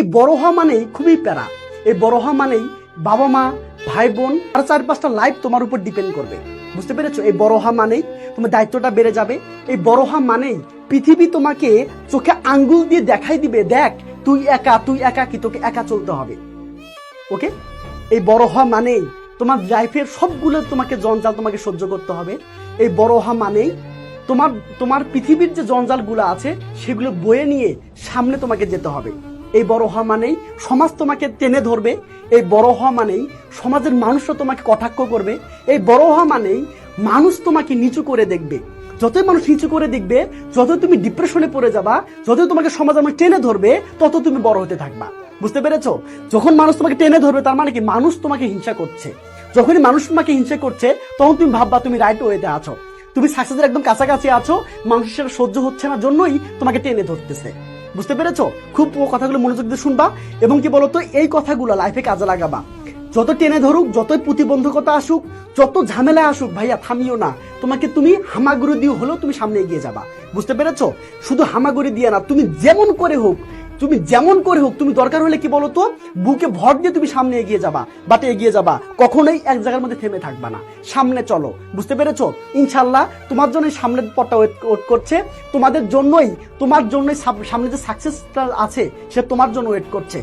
এই বড় হওয়া মানেই খুবই প্যারা। এই বড় হওয়া মানেই বাবা মা, ভাই বোন আর 4-5টা লাইফ তোমার উপর ডিপেন্ড করবে। বুঝতে পেরেছো? এই বড় হওয়া মানেই তোমার দায়িত্বটা বেড়ে যাবে। এই বড় হওয়া মানেই পৃথিবী তোমাকে চোখে আঙ্গুল দিয়ে দেখাই দিবে, দেখ তুই একা কি, তোকে একা চলতে হবে। ওকে, এই বড় হওয়া মানেই তোমার লাইফের সবগুলো তোমাকে জঞ্জাল তোমাকে সহ্য করতে হবে। এই বড় হওয়া মানেই তোমার পৃথিবীর যে জঞ্জালগুলো আছে সেগুলো বয়ে নিয়ে সামনে তোমাকে যেতে হবে। এই বড় হওয়া মানেই সমাজ তোমাকে টেনে ধরবে। এই বড় হওয়া মানেই সমাজের মানুষরা তোমাকে কটাক্ষ করবে। এই বড় হওয়া মানেই মানুষ তোমাকে নিচু করে দেখবে। যতই মানুষ নিচু করে দেখবে, যত তুমি ডিপ্রেশনে পড়ে যাবা, যত তোমাকে সমাজ আমাকে টেনে ধরবে, তত তুমি বড় হতে থাকবা। বুঝতে পেরেছো? যখন মানুষ তোমাকে টেনে ধরবে তার মানে কি মানুষ তোমাকে হিংসা করছে। যখনই মানুষ তোমাকে হিংসা করছে তখন তুমি ভাববা তুমি রাইট ওয়েতে আছো, তুমি সাকসেসের একদম কাছাকাছি আছো, মানুষের সেটা সহ্য হচ্ছে না জন্যই তোমাকে টেনে ধরতেছে। বুঝতে পেরেছো? খুব কথাগুলো মনোযোগ দিয়ে শুনবা এবং কি বলতো এই কথাগুলো লাইফে কাজে লাগাবা। যত টেনে ধরুক, যতই প্রতিবন্ধকতা আসুক, যত ঝামেলা আসুক, ভাইয়া থামিও না। তুমি হামাগুড়ি দিয়ে হলেও তুমি সামনে এগিয়ে যাবা। বুঝতে পেরেছো? শুধু হামাগুড়ি দিয়ে না, তুমি যেমন করে হোক তুমি দরকার হলে কি বলতো বুকে ভর দিয়ে তুমি সামনে এগিয়ে যাবা। কখনোই এক জায়গার মধ্যে থেমে থাকবা না, সামনে চলো। বুঝতে পেরেছো? ইনশাল্লাহ তোমার জন্য সামনের পথটা ওয়েট করছে, তোমার জন্যই সামনে যে সাকসেসটা আছে সে তোমার জন্য ওয়েট করছে।